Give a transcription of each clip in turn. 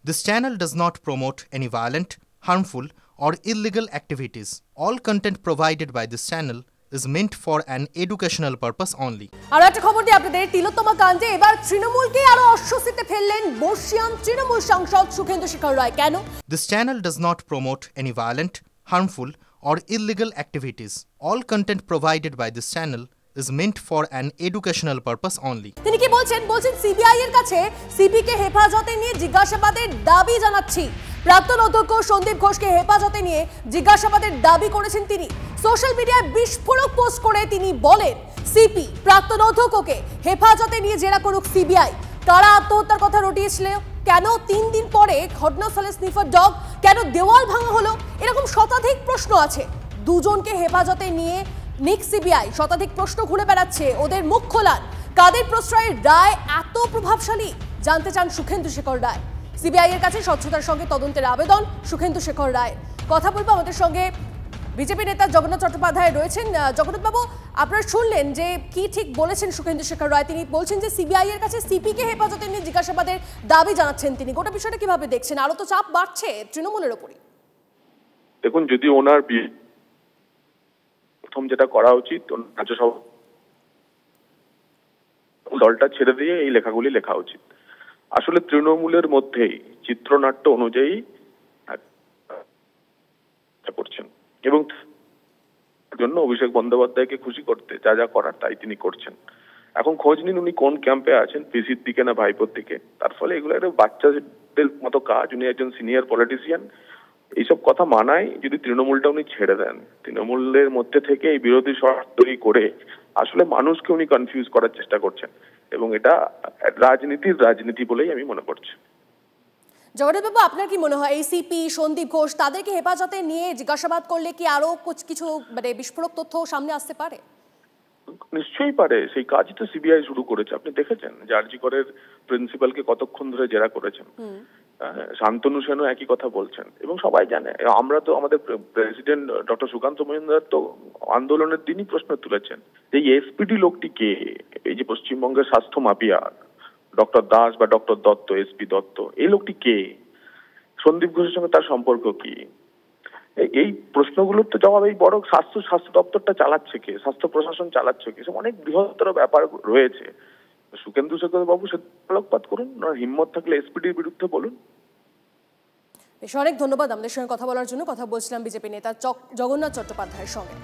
This channel does not promote any violent, harmful, or illegal activities. All content provided by this channel is meant for an educational purpose only. আর একটা খবর দিই আপনাদের, তিলোত্তমা কাণ্ডে এবার তৃণমূলকে আরো অস্বস্তিতে ফেললেন বর্ষিয়ান তৃণমূল সাংসদ সুখেন্দু শেখর রায়। কেন? This channel does not promote any violent, harmful, or illegal activities. All content provided by this channel is meant for an educational purpose only. তিনি কি বলছেন? সিবিআই এর কাছে সিপি কে হেফাজতে নিয়ে জিজ্ঞাসাবাদের দাবি জানাচ্ছি। প্রাক্তন অধ্যক্ষ সন্দীপ ঘোষকে হেফাজতে নিয়ে জিজ্ঞাসাবাদের দাবি করেছেন তিনি। সোশ্যাল মিডিয়ায় বিস্ফোরক পোস্ট করে তিনি বলেন, সিপি প্রাক্তন অধ্যক্ষকে হেফাজতে নিয়ে জেরা করুক সিবিআই। কারা আত্মহত্যার কথা রটিয়েছিল? কেন 3 দিন পরে ঘটনাস্থলে স্নিফার ডগ? কেন দেওয়াল ভাঙা হলো? এরকম শতাধিক প্রশ্ন আছে। দুজনকে হেফাজতে নিয়ে নিক সিবিআই, শতাধিক প্রশ্ন ঘুরে বেড়াচ্ছে। ওদের মুখ খোলান। কাদের প্রশ্রয়ের রায় এত প্রভাবশালী? জানতে চান সুখেন্দু শেখর রায়। সিবিআই এর কাছে স্বচ্ছতার সঙ্গে তদন্তের আবেদন সুখেন্দু শেখর রায়। কথা বলবো আমাদের সঙ্গে বিজেপি নেতা জগন্নাথ চট্টোপাধ্যায় রয়েছেন। জগন্নাথ বাবু, আপনারা শুনলেন যে কি ঠিক বলেছেন সুখেন্দু শেখর রায়। তিনি বলছেন যে সিবিআই এর কাছে সিপি কে হেফাজতে নিয়ে জিজ্ঞাসাবাদের দাবি জানাচ্ছেন তিনি। গোটা বিষয়টা কিভাবে দেখছেন? আরো তো চাপ বাড়ছে তৃণমূলের উপরই। দেখুন, যদি ওনার প্রথম যেটা করা উচিত, রাজ্যসভা দলটা ছেড়ে দিয়ে এই লেখাগুলি লেখা উচিত। আসলে তৃণমূলের মধ্যেই চিত্রনাট্য অনুযায়ী করছেন এবং জন্য অভিষেক বন্দ্যোপাধ্যায়কে খুশি করতে যা যা করার তাই তিনি করছেন। এখন খোঁজ নিন উনি কোন ক্যাম্পে আছেন, পিসির দিকে না ভাইপোর দিকে। তার ফলে এগুলো একটা বাচ্চাদের মতো কাজ। উনি একজন সিনিয়র পলিটিশিয়ান। এইসব কথা মানায় যদি তৃণমূলটা উনি ছেড়ে দেন, তৃণমূলের মধ্যে থেকে এই বিরোধী স্বর তৈরি করে আসলে মানুষকে উনি কনফিউজ করার চেষ্টা করছেন এবং এটা রাজনীতি বলেই আমি মনে করছি। জগন্নাথবাবু, আপনার কি মনে হয় এই সিপি সন্দীপ ঘোষ তাদেরকে হেফাজতে নিয়ে জিজ্ঞাসাবাদ করলে কি আরো কিছু বিস্ফোরক তথ্য সামনে আসতে পারে? নিশ্চয়ই পারে। সেই কাজই তো সিবিআই শুরু করেছে। আপনি দেখেছেন যে আরজি করের প্রিন্সিপালকে কতক্ষণ ধরে জেরা করেছেন। শান্তনু সেনও একই কথা বলছেন এবং সবাই জানে। আমরা তো আমাদের প্রেসিডেন্ট ডক্টর সুকান্ত মজুমদার তো আন্দোলনের দিনই প্রশ্ন তুলেছেন যে এসপিডি লোকটি কে, এই যে পশ্চিমবঙ্গের স্বাস্থ্য মাফিয়া ডক্টর দাস বা ডক্টর দত্ত, এসপি দত্ত, এই লোকটি কে? সন্দীপ ঘোষের সঙ্গে তার সম্পর্ক কি? এই প্রশ্নগুলোর তো জবাব এই বড় স্বাস্থ্য দপ্তরটা চালাচ্ছে কে, স্বাস্থ্য প্রশাসন চালাচ্ছে কে, সব অনেক বৃহত্তর ব্যাপার রয়েছে। সুখেন্দু শেখর বাবু সে আলোকপাত করুন, হিম্মত থাকলে এসপিডির বিরুদ্ধে বলুন। বেশ, অনেক ধন্যবাদ আমাদের সঙ্গে কথা বলার জন্য। কথা বলছিলাম বিজেপি নেতা জগন্নাথ চট্টোপাধ্যায়ের সঙ্গে।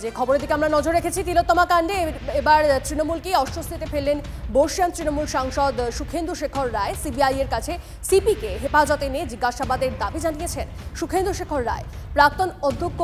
যে খবরের দিকে আমরা নজর রেখেছি, তিলোত্তমা কাণ্ডে এবার তৃণমূলকে অস্বস্তিতে ফেললেন বর্ষিয়ান তৃণমূল সাংসদ সুখেন্দু শেখর রায়। সিবিআই এর কাছে সিপিকে হেফাজতে নিয়ে জিজ্ঞাসাবাদের দাবি জানিয়েছেন সুখেন্দু শেখর রায়। প্রাক্তন অধ্যক্ষ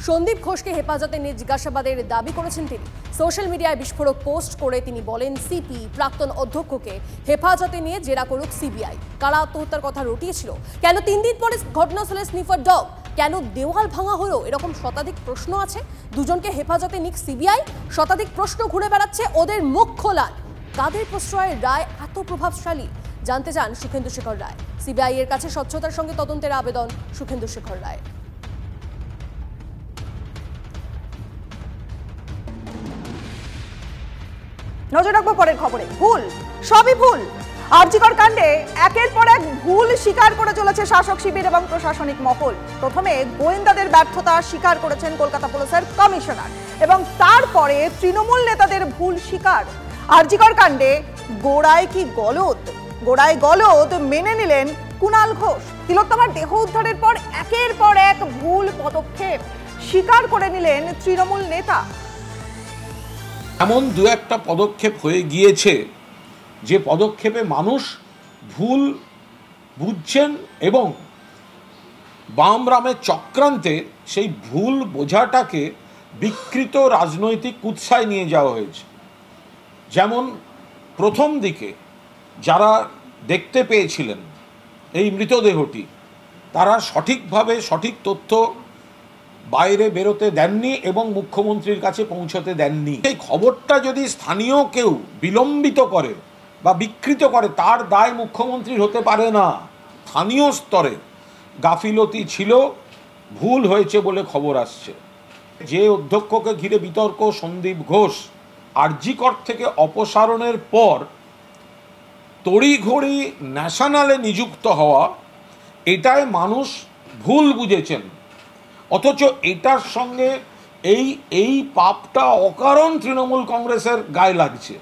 সন্দীপ ঘোষকে হেফাজতে নিয়ে জিজ্ঞাসাবাদের দাবি করেছেন তিনি। সোশ্যাল মিডিয়ায় বিস্ফোরক পোস্ট করে তিনি বলেন, সিপি প্রাক্তন অধ্যক্ষকে হেফাজতে নিয়ে জেরা করুক সিবিআই। কারা আত্মহত্যার কথা রটিয়েছিল? কেন 3 দিন পরে ঘটনাস্থলে স্নিফার ডগ? কেন দেওয়াল ভাঙা হলো? এরকম শতাধিক প্রশ্ন আছে। দুজনকে হেফাজতে নিক সিবিআই, শতাধিক প্রশ্ন ঘুরে বেড়াচ্ছে। ওদের মুখ খোলান। কাদের প্রশ্রয়ের রায় এত প্রভাবশালী? জানতে চান সুখেন্দু শেখর রায়। সিবিআই এর কাছে স্বচ্ছতার সঙ্গে তদন্তের আবেদন সুখেন্দু শেখর রায়। নজর রাখবো পরের খবরে। ভুল, সবই ভুল। আরজি কর কাণ্ডে একের পর এক ভুল স্বীকার করে চলেছে শাসক শিবির এবং প্রশাসনিক মহল। প্রথমে গোয়েন্দাদের ব্যর্থতা স্বীকার করেছেন কলকাতা পুলিশের কমিশনার এবং তারপরে তৃণমূল নেতাদের ভুল স্বীকার। আরজি কর কাণ্ডে গোড়ায় কি গলদ? গোড়ায় গলদ মেনে নিলেন কুণাল ঘোষ। তিলোত্তমার দেহ উদ্ধারের পর একের পর এক ভুল পদক্ষেপ স্বীকার করে নিলেন তৃণমূল নেতা। এমন দু একটা পদক্ষেপ হয়ে গিয়েছে যে পদক্ষেপে মানুষ ভুল বুঝছেন এবং বাম রামের চক্রান্তে সেই ভুল বোঝাটাকে বিকৃত রাজনৈতিক কুৎসায় নিয়ে যাওয়া হয়েছে। যেমন প্রথম দিকে যারা দেখতে পেয়েছিলেন এই মৃতদেহটি, তারা সঠিকভাবে সঠিক তথ্য বাইরে বেরোতে দেননি এবং মুখ্যমন্ত্রীর কাছে পৌঁছতে দেননি। এই খবরটা যদি স্থানীয় কেউ বিলম্বিত করে বা বিকৃত করে, তার দায় মুখ্যমন্ত্রীর হতে পারে না। স্থানীয় স্তরে গাফিলতি ছিল, ভুল হয়েছে বলে খবর আসছে। যে অধ্যক্ষকে ঘিরে বিতর্ক সন্দীপ ঘোষ, আরজি কর থেকে অপসারণের পর তড়িঘড়ি ন্যাশনালে নিযুক্ত হওয়া, এটাই মানুষ ভুল বুঝেছেন। অথচ এটার সঙ্গে এই পাপটা অকারণ তৃণমূল কংগ্রেসের গায়ে লাগছে।